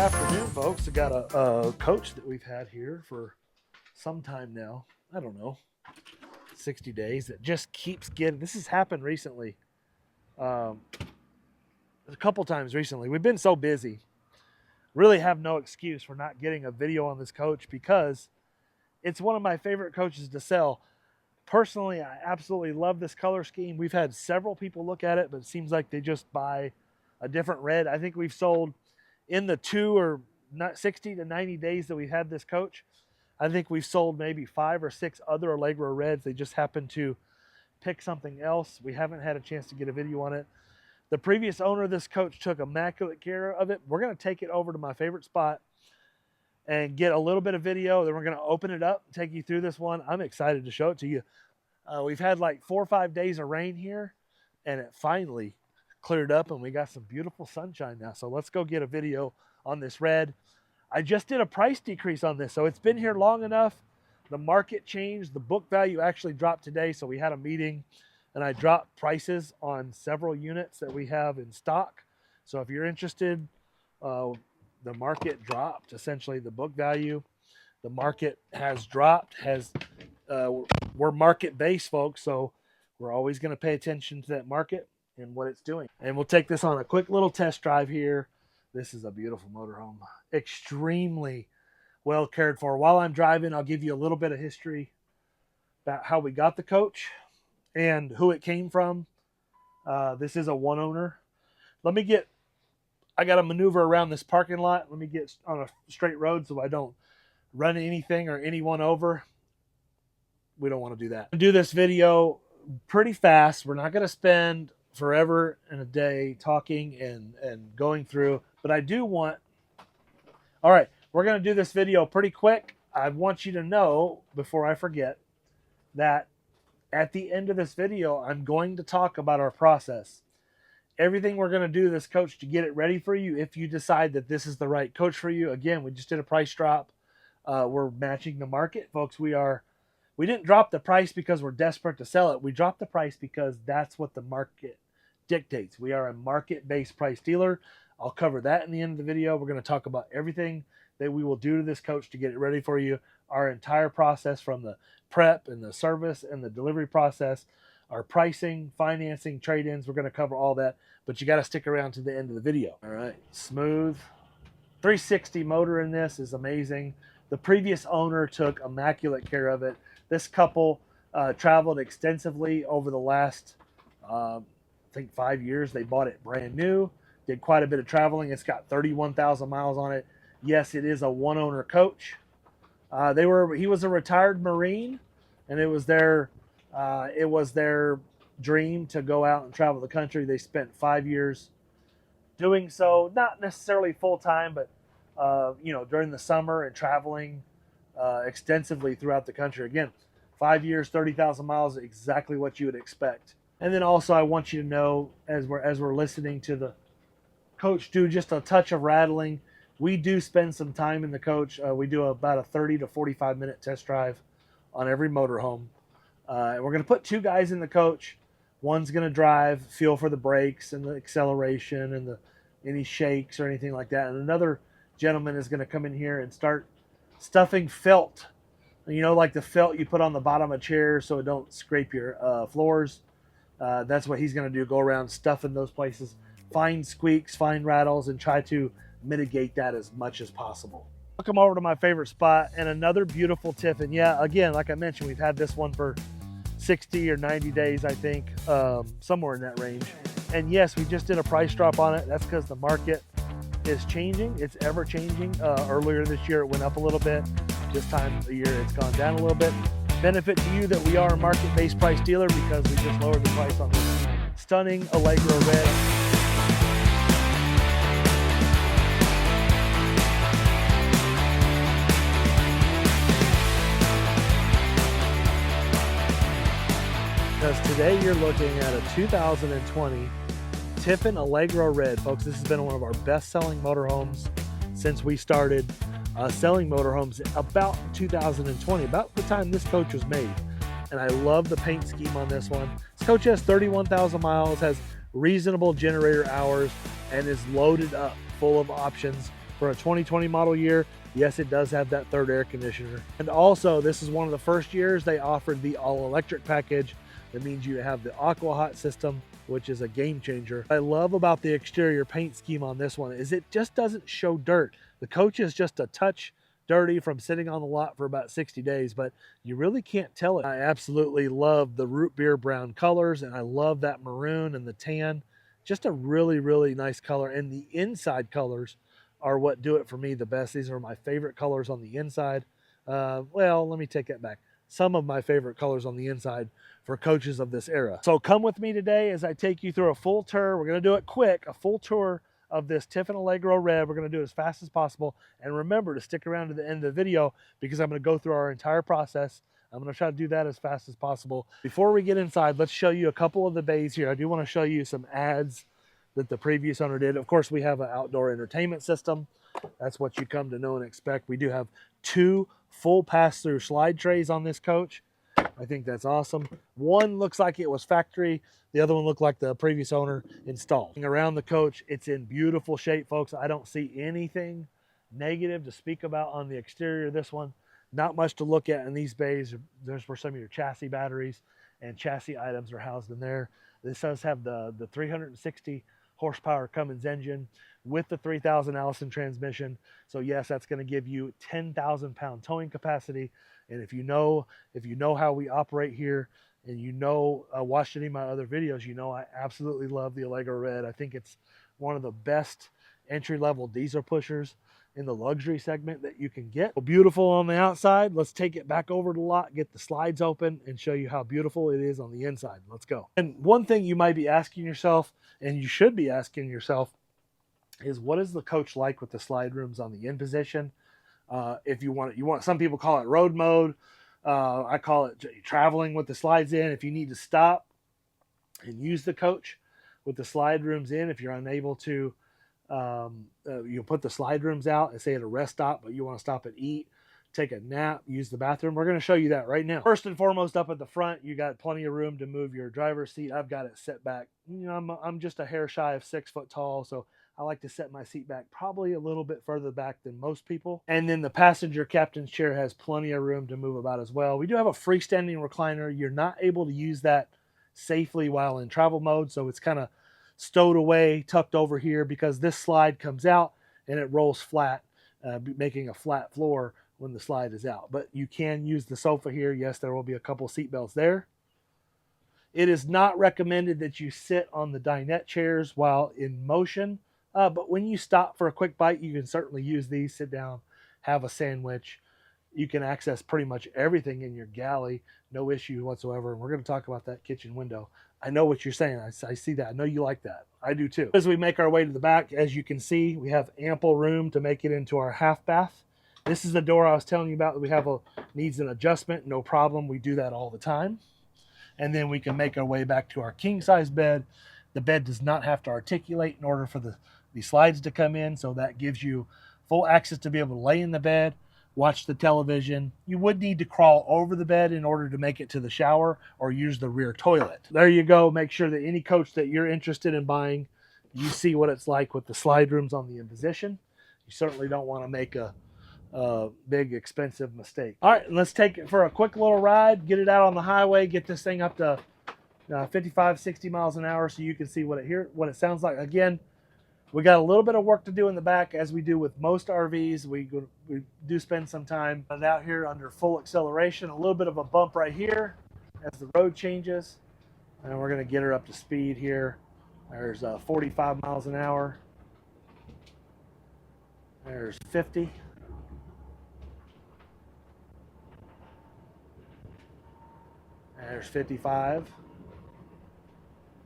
afternoon, folks. I got a coach that we've had here for some time now. I don't know, 60 days. That just keeps getting. This has happened recently. A couple times recently. We've been so busy. Really have no excuse for not getting a video on this coach because it's one of my favorite coaches to sell. Personally, I absolutely love this color scheme. We've had several people look at it, but it seems like they just buy a different red. I think we've sold in the 60 to 90 days that we've had this coach. I think we've sold maybe 5 or 6 other Allegro Reds. They just happen to pick something else. We haven't had a chance to get a video on it. The previous owner of this coach took immaculate care of it. We're going to take it over to my favorite spot and get a little bit of video. Then we're going to open it up, take you through this one. I'm excited to show it to you. We've had like 4 or 5 days of rain here, and it finally cleared up, and we got some beautiful sunshine now. So let's go get a video on this red. I just did a price decrease on this, so it's been here long enough. The market changed. The book value actually dropped today, so we had a meeting, and I dropped prices on several units that we have in stock. So if you're interested, the market dropped. Essentially, the book value, the market has dropped. We're market-based, folks, so we're always going to pay attention to that market and what it's doing. And we'll take this on a quick little test drive here. This is a beautiful motorhome. Extremely well cared for. While I'm driving, I'll give you a little bit of history about how we got the coach and who it came from. This is a one owner. I got to maneuver around this parking lot. Let me get on a straight road so I don't run anything or anyone over. We don't want to do that. I'll do this video pretty fast. We're not going to spend forever and a day talking and going through, but I do want, all right, we're going to do this video pretty quick. I want you to know, before I forget, that at the end of this video, I'm going to talk about our process. Everything we're going to do this coach to get it ready for you. If you decide that this is the right coach for you, again, we just did a price drop. We're matching the market, folks. We didn't drop the price because we're desperate to sell it. We dropped the price because that's what the market dictates. We are a market-based price dealer. I'll cover that in the end of the video. We're going to talk about everything that we will do to this coach to get it ready for you. Our entire process, from the prep and the service and the delivery process, our pricing, financing, trade-ins. We're going to cover all that, but you got to stick around to the end of the video. All right, smooth. 360 motor in this is amazing. The previous owner took immaculate care of it. This couple traveled extensively over the last, I think, 5 years. They bought it brand new, did quite a bit of traveling. It's got 31,000 miles on it. Yes, it is a one-owner coach. He was a retired Marine, and it was their dream to go out and travel the country. They spent 5 years doing so, not necessarily full-time, but during the summer and traveling extensively throughout the country. Again, 5 years, 30,000 miles, exactly what you would expect. And then also, I want you to know, as we're listening to the coach do just a touch of rattling, we do spend some time in the coach. We do about a 30 to 45 minute test drive on every motorhome. And we're going to put 2 guys in the coach. One's going to drive, feel for the brakes and the acceleration and any shakes or anything like that. And another gentleman is going to come in here and start stuffing felt, like the felt you put on the bottom of chairs so it don't scrape your floors. That's what he's going to do, go around stuffing those places, find squeaks, find rattles, and try to mitigate that as much as possible. I'll come over to my favorite spot, and another beautiful Tiffin. Yeah, again, like I mentioned, we've had this one for 60 or 90 days, I think, somewhere in that range. And yes, we just did a price drop on it. That's because the market is changing. It's ever changing. Earlier this year, it went up a little bit. This time of year, it's gone down a little bit. Benefit to you that we are a market-based price dealer because we just lowered the price on this stunning Allegro Red. Because today you're looking at a 2020 Tiffin Allegro Red. Folks, this has been one of our best-selling motorhomes since we started selling motorhomes about 2020, about the time this coach was made. And I love the paint scheme on this one. This coach has 31,000 miles, has reasonable generator hours, and is loaded up full of options for a 2020 model year. Yes, it does have that third air conditioner. And also, this is one of the first years they offered the all-electric package. That means you have the Aqua Hot system, which is a game changer. What I love about the exterior paint scheme on this one is it just doesn't show dirt. The coach is just a touch dirty from sitting on the lot for about 60 days, but you really can't tell it. I absolutely love the root beer brown colors, and I love that maroon and the tan. Just a really, really nice color. And the inside colors are what do it for me the best. These are my favorite colors on the inside. Well, let me take that back. Some of my favorite colors on the inside for coaches of this era. So come with me today as I take you through a full tour. We're going to do it quick, a full tour of this Tiffin Allegro Red. We're going to do it as fast as possible. And remember to stick around to the end of the video because I'm going to go through our entire process. I'm going to try to do that as fast as possible. Before we get inside, let's show you a couple of the bays here. I do want to show you some ads that the previous owner did. Of course, we have an outdoor entertainment system. That's what you come to know and expect. We do have 2 full pass-through slide trays on this coach. I think that's awesome. One looks like it was factory. The other one looked like the previous owner installed. Around the coach, it's in beautiful shape, folks. I don't see anything negative to speak about on the exterior of this one. Not much to look at in these bays. There's where some of your chassis batteries and chassis items are housed in there. This does have the 360 horsepower Cummins engine with the 3000 Allison transmission. So yes, that's going to give you 10,000 pound towing capacity. And if you know how we operate here, and watched any of my other videos, I absolutely love the Allegro Red. I think it's one of the best entry-level diesel pushers in the luxury segment that you can get. Beautiful on the outside. Let's take it back over to the lot, get the slides open, and show you how beautiful it is on the inside. Let's go. And one thing you might be asking yourself, and you should be asking yourself, is what is the coach like with the slide rooms on the in position? If you want, some people call it road mode. I call it traveling with the slides in. If you need to stop and use the coach with the slide rooms in, if you're unable to, you put the slide rooms out and say at a rest stop, but you want to stop and eat, take a nap, use the bathroom. We're going to show you that right now. First and foremost, up at the front, you got plenty of room to move your driver's seat. I've got it set back. I'm just a hair shy of 6 foot tall, so I like to set my seat back probably a little bit further back than most people. And then the passenger captain's chair has plenty of room to move about as well. We do have a freestanding recliner. You're not able to use that safely while in travel mode, so it's kind of stowed away, tucked over here, because this slide comes out and it rolls flat, making a flat floor when the slide is out. But you can use the sofa here. Yes, there will be a couple seat belts there. It is not recommended that you sit on the dinette chairs while in motion. But when you stop for a quick bite, you can certainly use these, sit down, have a sandwich. You can access pretty much everything in your galley, no issue whatsoever. And we're going to talk about that kitchen window. I know what you're saying. I see that. I know you like that. I do too. As we make our way to the back, as you can see, we have ample room to make it into our half bath. This is the door I was telling you about that needs an adjustment. No problem. We do that all the time. And then we can make our way back to our king size bed. The bed does not have to articulate in order for the slides to come in, so that gives you full access to be able to lay in the bed, watch the television. You would need to crawl over the bed in order to make it to the shower or use the rear toilet. There you go. Make sure that any coach that you're interested in buying, you see what it's like with the slide rooms on the in position. You certainly don't want to make a big expensive mistake. All right, let's take it for a quick little ride, get it out on the highway, get this thing up to 55, 60 miles an hour so you can see what it sounds like. Again, we got a little bit of work to do in the back, as we do with most RVs. We do spend some time out here under full acceleration. A little bit of a bump right here as the road changes. And we're going to get her up to speed here. There's 45 miles an hour. There's 50. There's 55.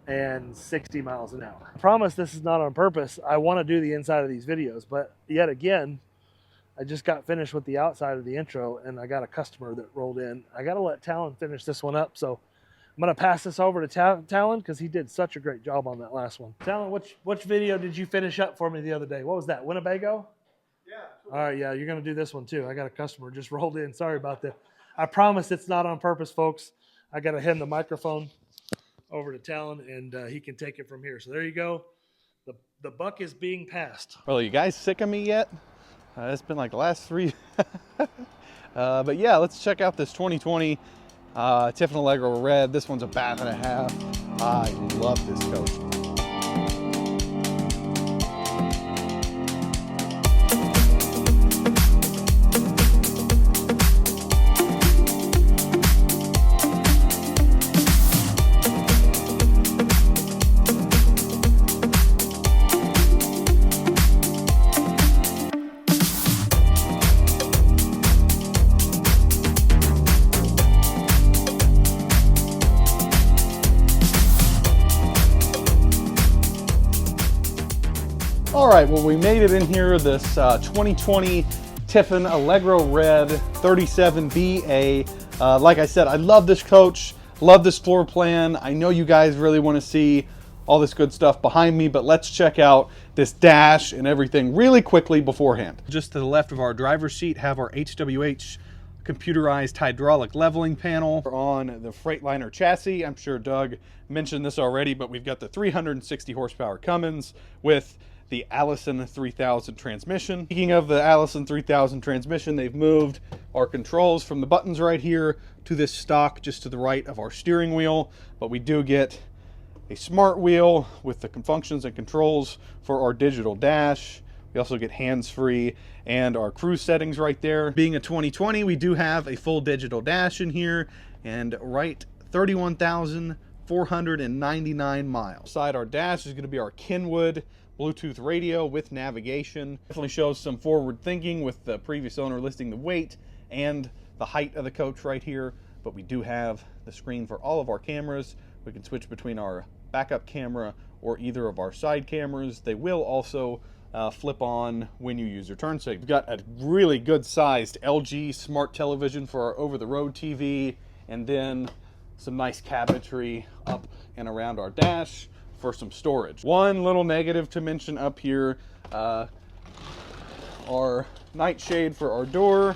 And 60 miles an hour. I promise this is not on purpose. I want to do the inside of these videos, but yet again, I just got finished with the outside of the intro and I got a customer that rolled in. I got to let Talon finish this one up, so I'm going to pass this over to Talon because he did such a great job on that last one. Talon, which video did you finish up for me the other day? What was that, Winnebago? Yeah. All right, yeah, you're going to do this one too. I got a customer just rolled in. Sorry about that. I promise it's not on purpose, folks. I got to hand the microphone over to Talon, and he can take it from here. So there you go. The buck is being passed. Well, are you guys sick of me yet? It's been like the last 3. But yeah, let's check out this 2020 Tiffin Allegro Red. This one's a bath and a half. I love this coach. All right, well, we made it in here, this 2020 Tiffin Allegro Red 37BA. Like I said, I love this coach, love this floor plan. I know you guys really want to see all this good stuff behind me, but let's check out this dash and everything really quickly beforehand. Just to the left of our driver's seat have our HWH computerized hydraulic leveling panel. On the Freightliner chassis, I'm sure Doug mentioned this already, but we've got the 360 horsepower Cummins with the Allison 3000 transmission. Speaking of the Allison 3000 transmission, they've moved our controls from the buttons right here to this stock just to the right of our steering wheel, but we do get a smart wheel with the functions and controls for our digital dash. We also get hands-free and our cruise settings right there. Being a 2020, we do have a full digital dash in here and right 31,499 miles. Beside our dash is going to be our Kenwood Bluetooth radio with navigation. Definitely shows some forward thinking with the previous owner listing the weight and the height of the coach right here. But we do have the screen for all of our cameras. We can switch between our backup camera or either of our side cameras. They will also flip on when you use your turn signal. We've got a really good sized LG smart television for our over-the-road TV, and then some nice cabinetry up and around our dash for some storage. One little negative to mention up here, our nightshade for our door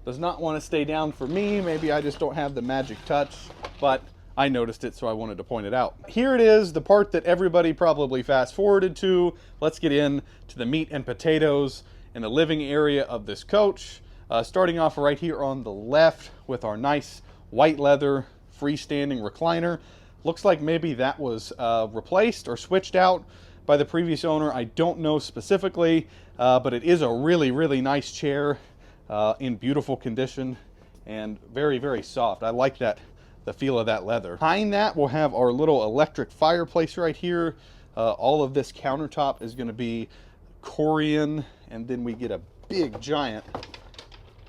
does not want to stay down for me. Maybe I just don't have the magic touch, but I noticed it, so I wanted to point it out. Here it is, the part that everybody probably fast forwarded to. Let's get in to the meat and potatoes in the living area of this coach. Starting off right here on the left with our nice white leather freestanding recliner. Looks like maybe that was replaced or switched out by the previous owner. I don't know specifically, but it is a really, really nice chair in beautiful condition and very, very soft. I like that, the feel of that leather. Behind that, we'll have our little electric fireplace right here. All of this countertop is going to be Corian, and then we get a big giant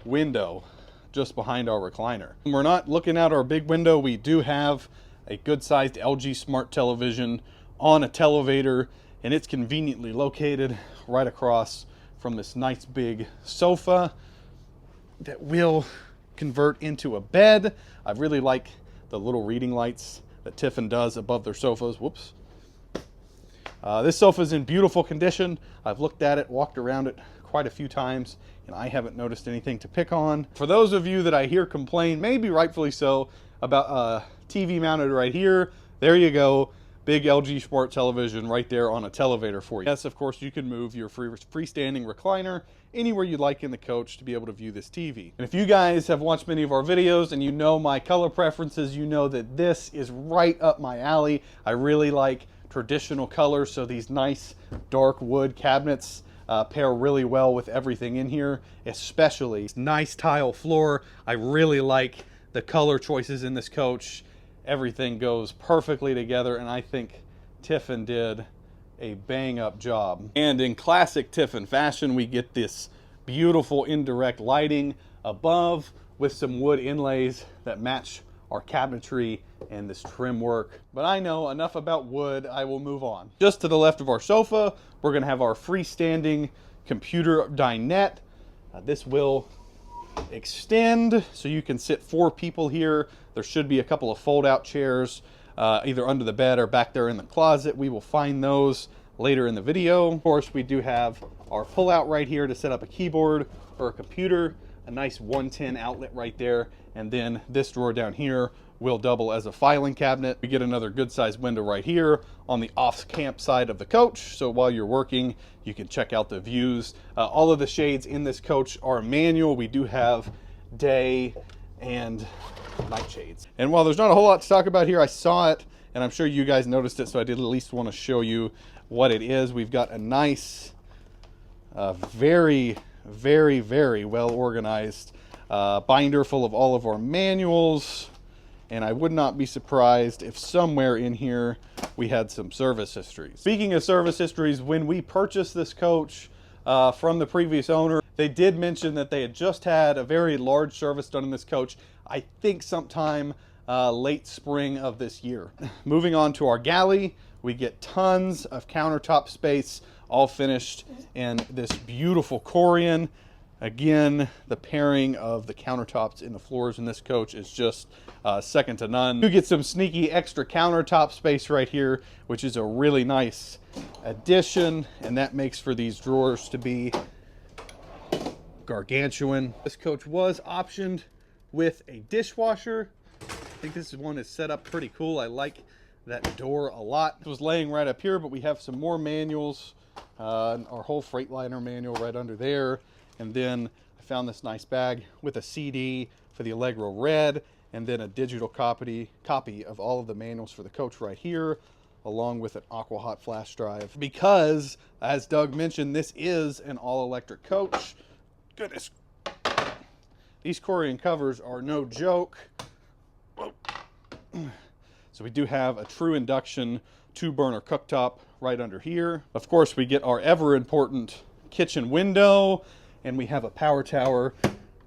window just behind our recliner. When we're not looking out our big window, we do have a good sized LG smart television on a televator, and it's conveniently located right across from this nice big sofa that will convert into a bed. I really like the little reading lights that Tiffin does above their sofas. Whoops. This sofa is in beautiful condition. I've looked at it, walked around it quite a few times, and I haven't noticed anything to pick on. For those of you that I hear complain, maybe rightfully so, about TV mounted right here, there you go. Big LG Smart television right there on a televator for you. Yes, of course, you can move your freestanding recliner anywhere you'd like in the coach to be able to view this TV. And if you guys have watched many of our videos and you know my color preferences, you know that this is right up my alley. I really like traditional colors, so these nice dark wood cabinets pair really well with everything in here, especially this nice tile floor. I really like the color choices in this coach. Everything goes perfectly together, and I think Tiffin did a bang-up job. And in classic Tiffin fashion, we get this beautiful indirect lighting above with some wood inlays that match our cabinetry and this trim work. But I know enough about wood, I will move on. Just to the left of our sofa, we're gonna have our freestanding computer dinette. This will extend so you can sit 4 people here. There should be a couple of fold-out chairs either under the bed or back there in the closet. We will find those later in the video. Of course, we do have our pull-out right here to set up a keyboard or a computer, a nice 110 outlet right there, and then this drawer down here will double as a filing cabinet. We get another good sized window right here on the off-camp side of the coach. So while you're working, you can check out the views. All of the shades in this coach are manual. We do have day and night shades. And while there's not a whole lot to talk about here, I saw it and I'm sure you guys noticed it, so I did at least want to show you what it is. We've got a nice, very, very, very well organized binder full of all of our manuals. And I would not be surprised if somewhere in here we had some service histories. Speaking of service histories, when we purchased this coach from the previous owner, they did mention that they had just had a very large service done in this coach, I think sometime late spring of this year. Moving on to our galley, we get tons of countertop space, all finished in this beautiful Corian. Again, the pairing of the countertops in the floors in this coach is just second to none. You get some sneaky extra countertop space right here, which is a really nice addition, and that makes for these drawers to be gargantuan. This coach was optioned with a dishwasher. I think this one is set up pretty cool. I like that door a lot. It was laying right up here, but we have some more manuals. Our whole Freightliner manual right under there. And then I found this nice bag with a CD for the Allegro Red, and then a digital copy of all of the manuals for the coach right here, along with an Aqua Hot flash drive. Because, as Doug mentioned, this is an all-electric coach. Goodness. These Corian covers are no joke. So we do have a true induction 2-burner cooktop right under here. Of course, we get our ever-important kitchen window, and we have a power tower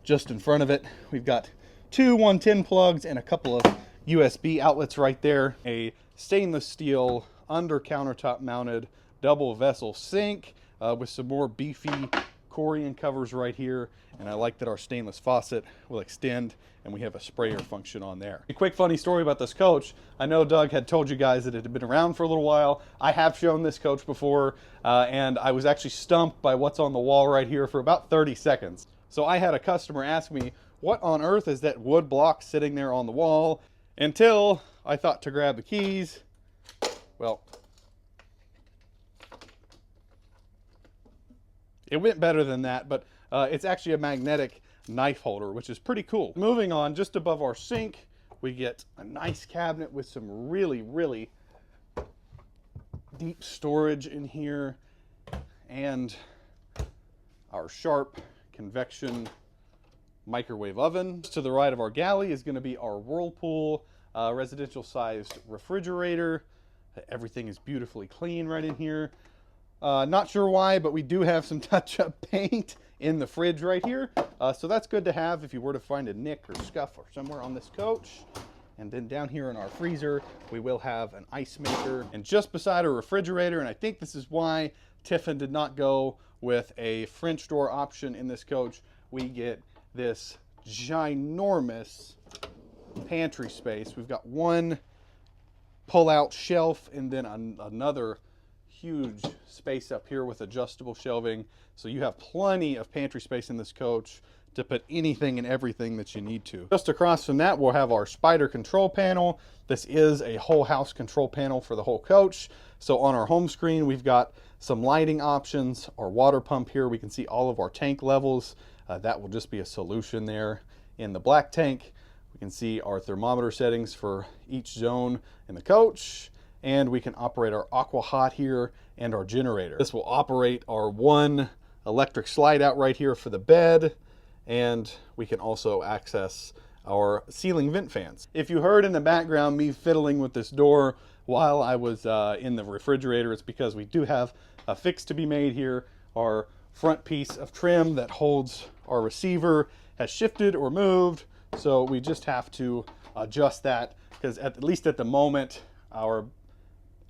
just in front of it. We've got 2 110 plugs and a couple of USB outlets right there. A stainless steel under countertop mounted double vessel sink with some more beefy Corian covers right here. And I like that our stainless faucet will extend and we have a sprayer function on there. A quick funny story about this coach. I know Doug had told you guys that it had been around for a little while. I have shown this coach before and I was actually stumped by what's on the wall right here for about 30 seconds. So I had a customer ask me, what on earth is that wood block sitting there on the wall? Until I thought to grab the keys. Well, it went better than that, but it's actually a magnetic knife holder, which is pretty cool. Moving on, just above our sink, we get a nice cabinet with some really, really deep storage in here, and our Sharp convection microwave oven. To the right of our galley is going to be our Whirlpool residential sized refrigerator. Everything is beautifully clean right in here. Not sure why, but we do have some touch-up paint in the fridge right here. So that's good to have if you were to find a nick or scuff or somewhere on this coach. And then down here in our freezer, we will have an ice maker. And just beside our refrigerator, and I think this is why Tiffin did not go with a French door option in this coach, we get this ginormous pantry space. We've got one pull-out shelf and then another huge space up here with adjustable shelving. So you have plenty of pantry space in this coach to put anything and everything that you need to. Just across from that, we'll have our Spider control panel. This is a whole house control panel for the whole coach. So on our home screen, we've got some lighting options. Our water pump here, we can see all of our tank levels. That will just be a solution there in the black tank. We can see our thermometer settings for each zone in the coach. And we can operate our Aqua Hot here and our generator. This will operate our one electric slide out right here for the bed, and we can also access our ceiling vent fans. If you heard in the background me fiddling with this door while I was in the refrigerator, it's because we do have a fix to be made here. Our front piece of trim that holds our receiver has shifted or moved, so we just have to adjust that, because at least at the moment, our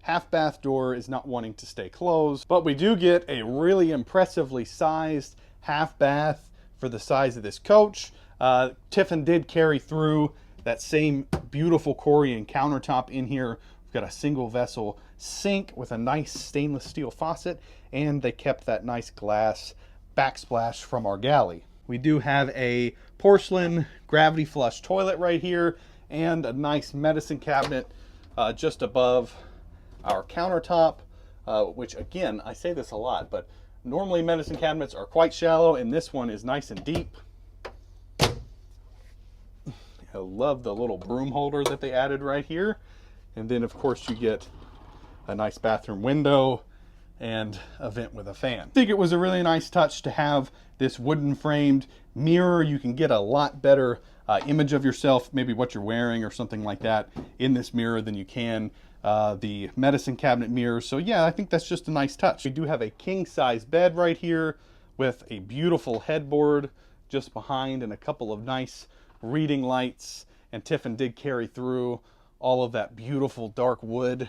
half bath door is not wanting to stay closed. But we do get a really impressively sized half bath for the size of this coach. Tiffin did carry through that same beautiful Corian countertop in here. We've got a single vessel sink with a nice stainless steel faucet, and they kept that nice glass backsplash from our galley. We do have a porcelain gravity flush toilet right here, and a nice medicine cabinet just above our countertop, which again, I say this a lot, but normally medicine cabinets are quite shallow, and this one is nice and deep. I love the little broom holder that they added right here. And then of course you get a nice bathroom window and a vent with a fan. I think it was a really nice touch to have this wooden framed mirror. You can get a lot better image of yourself, maybe what you're wearing or something like that, in this mirror than you can the medicine cabinet mirrors. So yeah, I think that's just a nice touch. We do have a king size bed right here with a beautiful headboard just behind and a couple of nice reading lights. And Tiffin did carry through all of that beautiful dark wood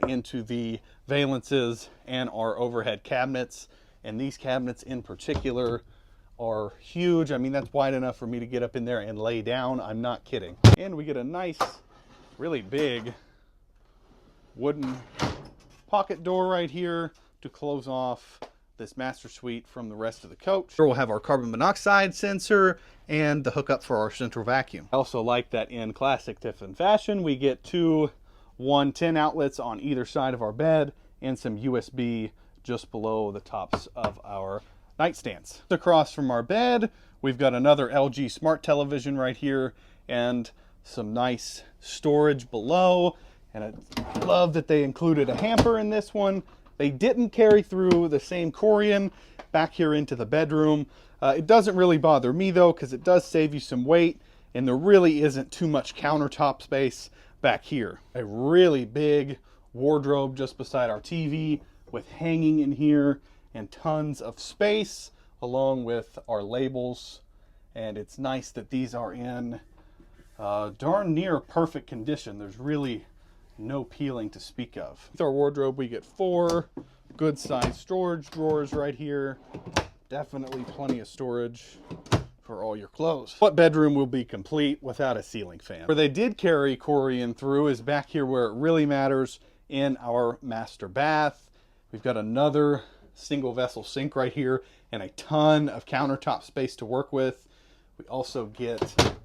into the valances and our overhead cabinets. And these cabinets in particular are huge. I mean, that's wide enough for me to get up in there and lay down. I'm not kidding. And we get a nice, really big wooden pocket door right here to close off this master suite from the rest of the coach. Here we'll have our carbon monoxide sensor and the hookup for our central vacuum. I also like that in classic Tiffin fashion, we get two 110 outlets on either side of our bed and some USB just below the tops of our nightstands. Across from our bed, we've got another LG smart television right here and some nice storage below. And I love that they included a hamper in this one. They didn't carry through the same Corian back here into the bedroom. It doesn't really bother me though, because it does save you some weight and there really isn't too much countertop space back here. A really big wardrobe just beside our TV with hanging in here and tons of space along with our labels. And it's nice that these are in darn near perfect condition. There's really no peeling to speak of. With our wardrobe, we get 4 good sized storage drawers right here. Definitely plenty of storage for all your clothes. What bedroom will be complete without a ceiling fan? Where they did carry Corian through is back here where it really matters, in our master bath. We've got another single vessel sink right here and a ton of countertop space to work with. We also get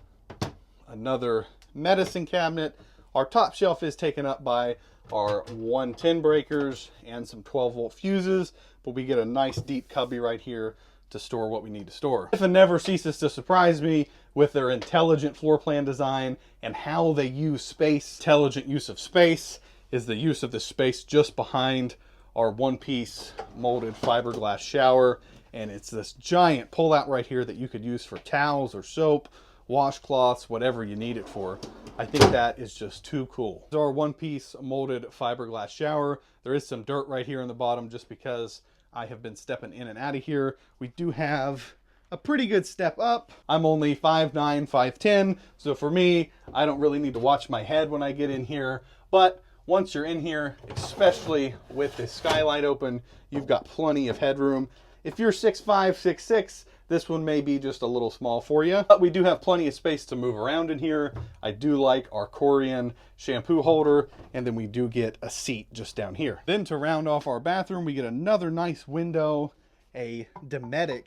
another medicine cabinet. Our top shelf is taken up by our 110 breakers and some 12-volt fuses, but we get a nice deep cubby right here to store what we need to store. Tiffin never ceases to surprise me with their intelligent floor plan design and how they use space. Intelligent use of space is the use of this space just behind our one-piece molded fiberglass shower, and it's this giant pull-out right here that you could use for towels or soap, washcloths, whatever you need it for. I think that is just too cool. This is our one-piece molded fiberglass shower. There is some dirt right here in the bottom just because I have been stepping in and out of here. We do have a pretty good step up. I'm only 5'9", 5'10", so for me, I don't really need to watch my head when I get in here. But once you're in here, especially with the skylight open, you've got plenty of headroom. If you're 6'5", 6'6", this one may be just a little small for you, but we do have plenty of space to move around in here. I do like our Corian shampoo holder, and then we do get a seat just down here. Then to round off our bathroom, we get another nice window, a Dometic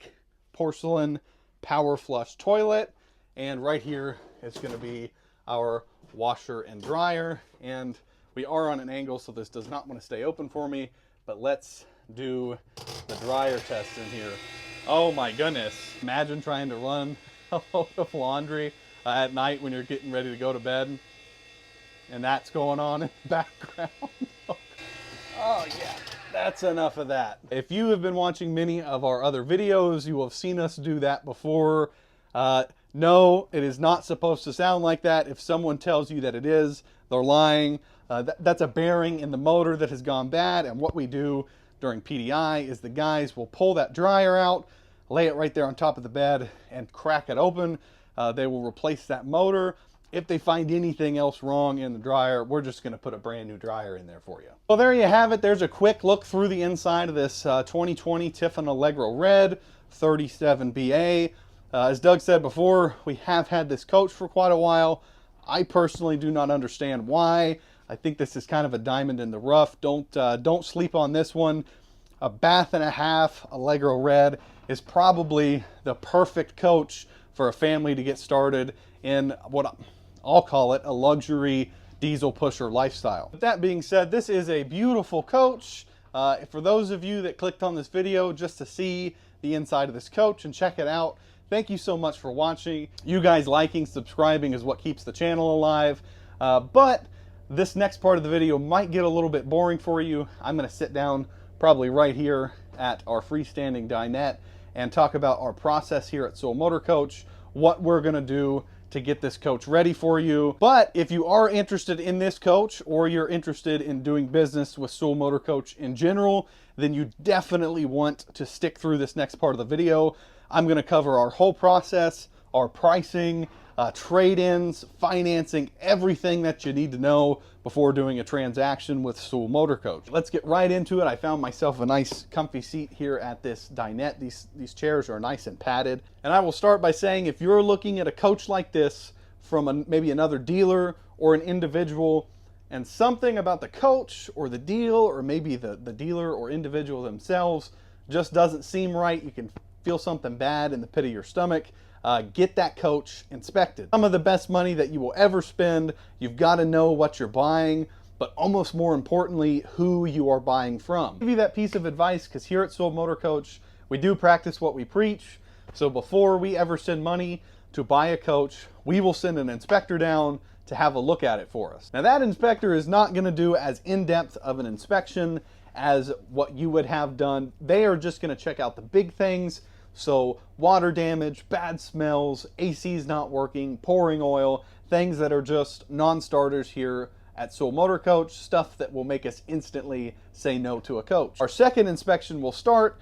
porcelain power flush toilet, and right here is going to be our washer and dryer. And we are on an angle, so this does not want to stay open for me, but let's do the dryer test in here. Oh my goodness. Imagine trying to run a load of laundry at night when you're getting ready to go to bed, and that's going on in the background. Oh yeah, that's enough of that. If you have been watching many of our other videos, you will have seen us do that before. No, it is not supposed to sound like that. If someone tells you that it is, they're lying. That's a bearing in the motor that has gone bad, and what we do during PDI is the guys will pull that dryer out, lay it right there on top of the bed, and crack it open. They will replace that motor. If they find anything else wrong in the dryer, we're just going to put a brand new dryer in there for you. Well, there you have it. There's a quick look through the inside of this 2020 Tiffin Allegro Red 37BA. As Doug said before, we have had this coach for quite a while. I personally do not understand why. I think this is kind of a diamond in the rough. Don't sleep on this one. A bath and a half Allegro Red is probably the perfect coach for a family to get started in what I'll call it a luxury diesel pusher lifestyle. With that being said, this is a beautiful coach. For those of you that clicked on this video just to see the inside of this coach and check it out, thank you so much for watching. You guys liking, subscribing is what keeps the channel alive. But this next part of the video might get a little bit boring for you. I'm going to sit down probably right here at our freestanding dinette and talk about our process here at Soul Motor Coach, what we're going to do to get this coach ready for you. But if you are interested in this coach, or you're interested in doing business with Soul Motor Coach in general, then you definitely want to stick through this next part of the video. I'm going to cover our whole process, our pricing, trade-ins, financing, everything that you need to know before doing a transaction with Soul Motor Coach. Let's get right into it. I found myself a nice comfy seat here at this dinette. These chairs are nice and padded. And I will start by saying, if you're looking at a coach like this from maybe another dealer or an individual, and something about the coach or the deal, or maybe the dealer or individual themselves just doesn't seem right, you can feel something bad in the pit of your stomach, get that coach inspected. Some of the best money that you will ever spend. You've got to know what you're buying, but almost more importantly, who you are buying from. I'll give you that piece of advice because here at Soul Motor Coach, we do practice what we preach. So before we ever send money to buy a coach, we will send an inspector down to have a look at it for us. Now that inspector is not going to do as in-depth of an inspection as what you would have done. They are just going to check out the big things. So water damage, bad smells, AC's not working, pouring oil, things that are just non-starters here at Soul Motor Coach, stuff that will make us instantly say no to a coach. Our second inspection will start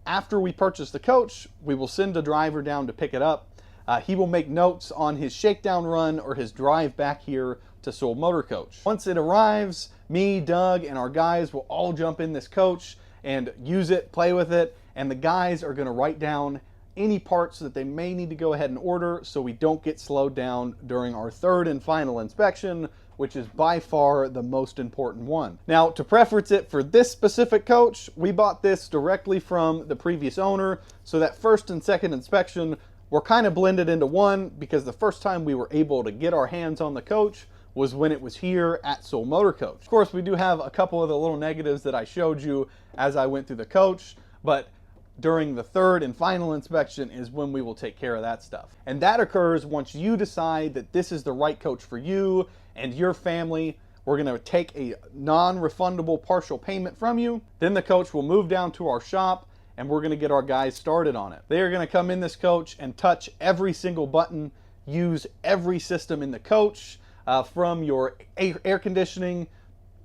after we purchase the coach. We will send a driver down to pick it up. He will make notes on his shakedown run or his drive back here to Soul Motor Coach. Once it arrives, me, Doug, and our guys will all jump in this coach and use it, play with it, and the guys are going to write down any parts that they may need to go ahead and order so we don't get slowed down during our third and final inspection, which is by far the most important one. Now, to preference it for this specific coach, we bought this directly from the previous owner, so that first and second inspection were kind of blended into one, because the first time we were able to get our hands on the coach was when it was here at Soul Motor Coach. Of course, we do have a couple of the little negatives that I showed you as I went through the coach, but during the third and final inspection is when we will take care of that stuff. And that occurs once you decide that this is the right coach for you and your family. We're going to take a non-refundable partial payment from you. Then the coach will move down to our shop and we're going to get our guys started on it. They are going to come in this coach and touch every single button, use every system in the coach, from your air conditioning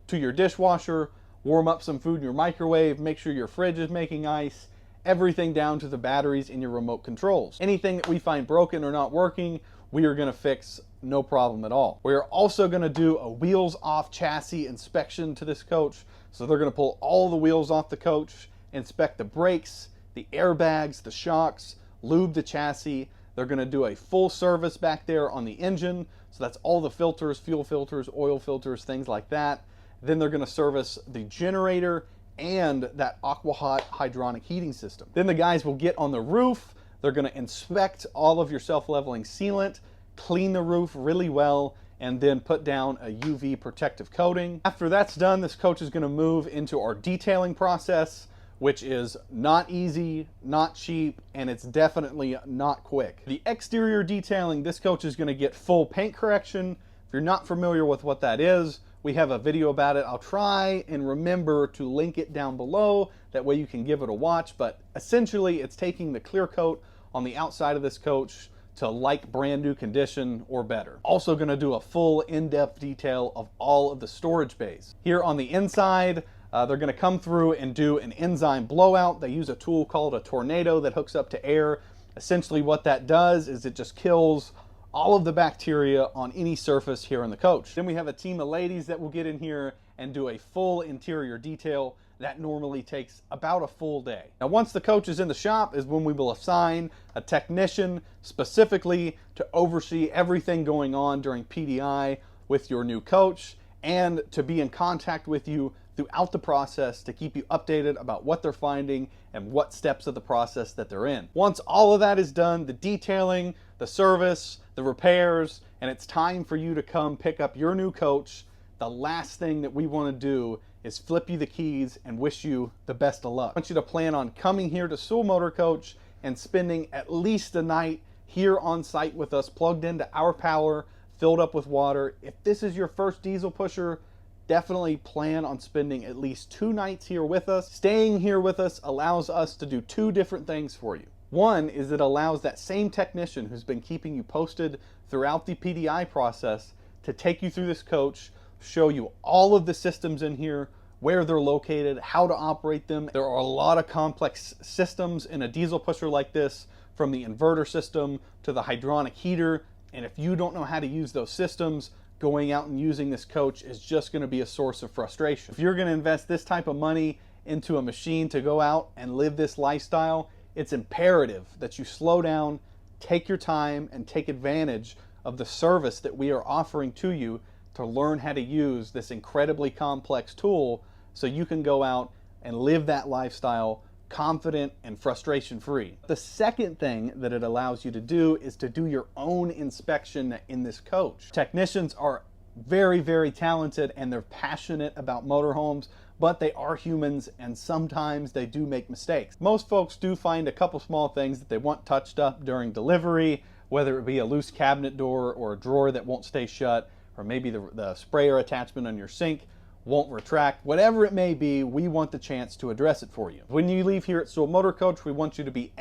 to your dishwasher, warm up some food in your microwave, make sure your fridge is making ice, everything down to the batteries in your remote controls. Anything that we find broken or not working, we are going to fix, no problem at all. We are also going to do a wheels off chassis inspection to this coach. So they're going to pull all the wheels off the coach, inspect the brakes, the airbags, the shocks, lube the chassis. They're going to do a full service back there on the engine. So that's all the filters, fuel filters, oil filters, things like that. Then they're going to service the generator and that aqua hot hydronic heating system. Then the guys will get on the roof. They're going to inspect all of your self-leveling sealant, clean the roof really well, and then put down a UV protective coating. After that's done, this coach is going to move into our detailing process, which is not easy, not cheap, and it's definitely not quick. The exterior detailing, this coach is going to get full paint correction. If you're not familiar with what that is, we have a video about it. I'll try and remember to link it down below. That way you can give it a watch. But essentially, it's taking the clear coat on the outside of this coach to like brand new condition or better. Also going to do a full in-depth detail of all of the storage bays. Here on the inside, they're going to come through and do an enzyme blowout. They use a tool called a tornado that hooks up to air. Essentially what that does is it just kills all of the bacteria on any surface here in the coach. Then we have a team of ladies that will get in here and do a full interior detail. That normally takes about a full day. Now once the coach is in the shop is when we will assign a technician specifically to oversee everything going on during PDI with your new coach and to be in contact with you throughout the process to keep you updated about what they're finding and what steps of the process that they're in. Once all of that is done, the detailing, the service, the repairs, and it's time for you to come pick up your new coach, the last thing that we want to do is flip you the keys and wish you the best of luck. I want you to plan on coming here to Sewell Motor Coach and spending at least a night here on site with us, plugged into our power, filled up with water. If this is your first diesel pusher, definitely plan on spending at least 2 nights here with us. Staying here with us allows us to do 2 different things for you. One is it allows that same technician who's been keeping you posted throughout the PDI process to take you through this coach, show you all of the systems in here, where they're located, how to operate them. There are a lot of complex systems in a diesel pusher like this, from the inverter system to the hydronic heater. And if you don't know how to use those systems, going out and using this coach is just going to be a source of frustration. If you're going to invest this type of money into a machine to go out and live this lifestyle, it's imperative that you slow down, take your time, and take advantage of the service that we are offering to you to learn how to use this incredibly complex tool so you can go out and live that lifestyle confident and frustration free. The second thing that it allows you to do is to do your own inspection in this coach. Technicians are very, very talented and they're passionate about motorhomes, but they are humans and sometimes they do make mistakes. Most folks do find a couple small things that they want touched up during delivery, whether it be a loose cabinet door or a drawer that won't stay shut, or maybe the sprayer attachment on your sink won't retract. Whatever it may be, we want the chance to address it for you. When you leave here at Sewell Motor Coach, we want you to be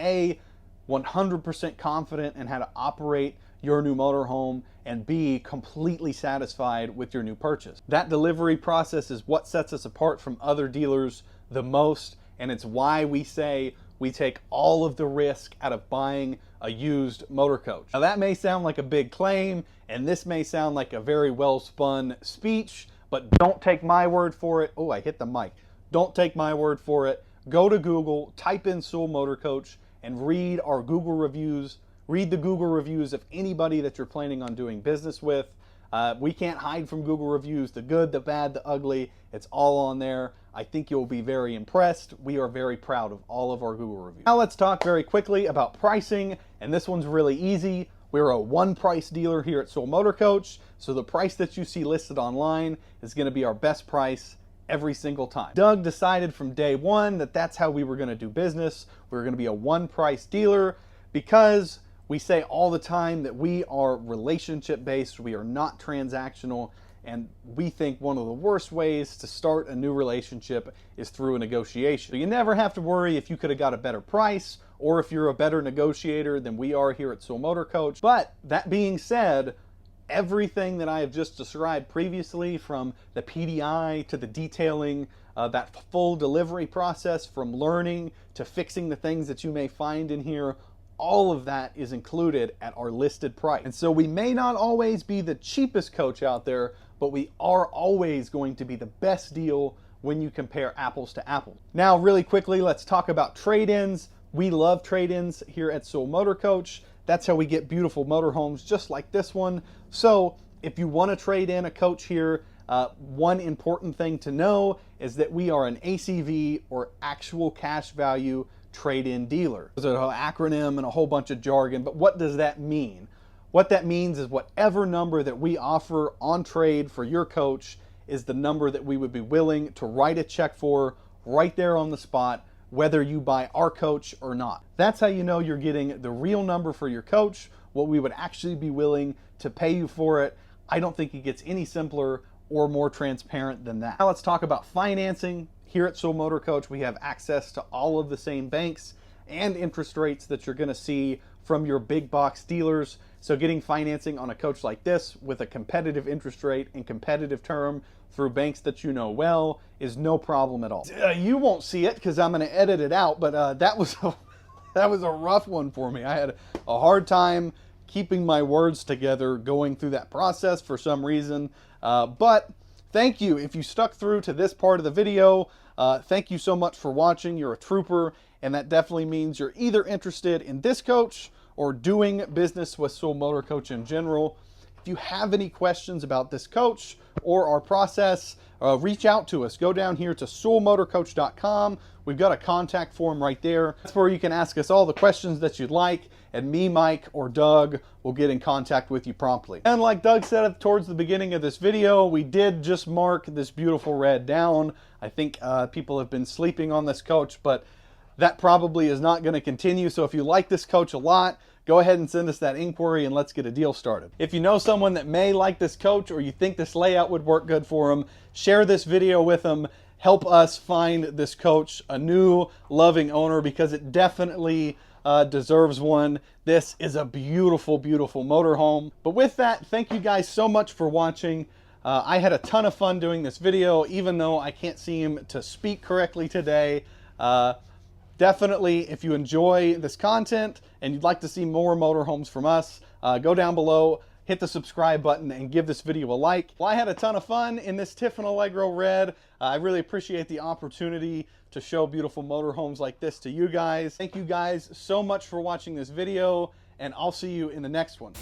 100% confident in how to operate your new motorhome, and B, completely satisfied with your new purchase. That delivery process is what sets us apart from other dealers the most, and it's why we say we take all of the risk out of buying a used motor coach. Now that may sound like a big claim, and this may sound like a very well spun speech, but don't take my word for it. Oh, I hit the mic. Don't take my word for it. Go to Google, type in Sewell Motor Coach, and read our Google reviews. Read the Google reviews of anybody that you're planning on doing business with. We can't hide from Google reviews. The good, the bad, the ugly, it's all on there. I think you'll be very impressed. We are very proud of all of our Google reviews. Now let's talk very quickly about pricing, and this one's really easy. We're a one-price dealer here at Sewell Motor Coach, so the price that you see listed online is going to be our best price every single time. Doug decided from day one that that's how we were going to do business. We were going to be a one-price dealer because we say all the time that we are relationship-based, we are not transactional, and we think one of the worst ways to start a new relationship is through a negotiation. So you never have to worry if you could have got a better price or if you're a better negotiator than we are here at Sewell Motor Coach. But that being said, everything that I have just described previously, from the PDI to the detailing, that full delivery process, from learning to fixing the things that you may find in here, all of that is included at our listed price. And so we may not always be the cheapest coach out there, but we are always going to be the best deal when you compare apples to apples. Now, really quickly, let's talk about trade-ins. We love trade-ins here at Sewell Motor Coach. That's how we get beautiful motorhomes just like this one. So if you want to trade in a coach here, one important thing to know is that we are an ACV, or actual cash value, trade-in dealer. There's an acronym and a whole bunch of jargon, but what does that mean? What that means is whatever number that we offer on trade for your coach is the number that we would be willing to write a check for right there on the spot, whether you buy our coach or not. That's how you know you're getting the real number for your coach, what we would actually be willing to pay you for it. I don't think it gets any simpler or more transparent than that. Now let's talk about financing. Here at Sewell Motor Coach, we have access to all of the same banks and interest rates that you're going to see from your big box dealers. So getting financing on a coach like this with a competitive interest rate and competitive term through banks that you know well is no problem at all. You won't see it because I'm going to edit it out, but that was a rough one for me. I had a hard time keeping my words together going through that process for some reason. But thank you if you stuck through to this part of the video. Thank you so much for watching. You're a trooper, and that definitely means you're either interested in this coach or doing business with Sewell Motor Coach in general. If you have any questions about this coach or our process, reach out to us. Go down here to sewellmotorcoach.com. We've got a contact form right there. That's where you can ask us all the questions that you'd like, and me, Mike, or Doug will get in contact with you promptly. And like Doug said towards the beginning of this video, we did just mark this beautiful red down. I think people have been sleeping on this coach, but that probably is not going to continue. So if you like this coach a lot, go ahead and send us that inquiry and let's get a deal started. If you know someone that may like this coach or you think this layout would work good for them, share this video with them. Help us find this coach a new loving owner, because it definitely deserves one. This is a beautiful, beautiful motorhome. But with that, thank you guys so much for watching. I had a ton of fun doing this video, even though I can't seem to speak correctly today. Definitely, if you enjoy this content and you'd like to see more motorhomes from us, go down below, hit the subscribe button, and give this video a like. Well, I had a ton of fun in this Tiffin Allegro Red. I really appreciate the opportunity to show beautiful motorhomes like this to you guys. Thank you guys so much for watching this video, and I'll see you in the next one.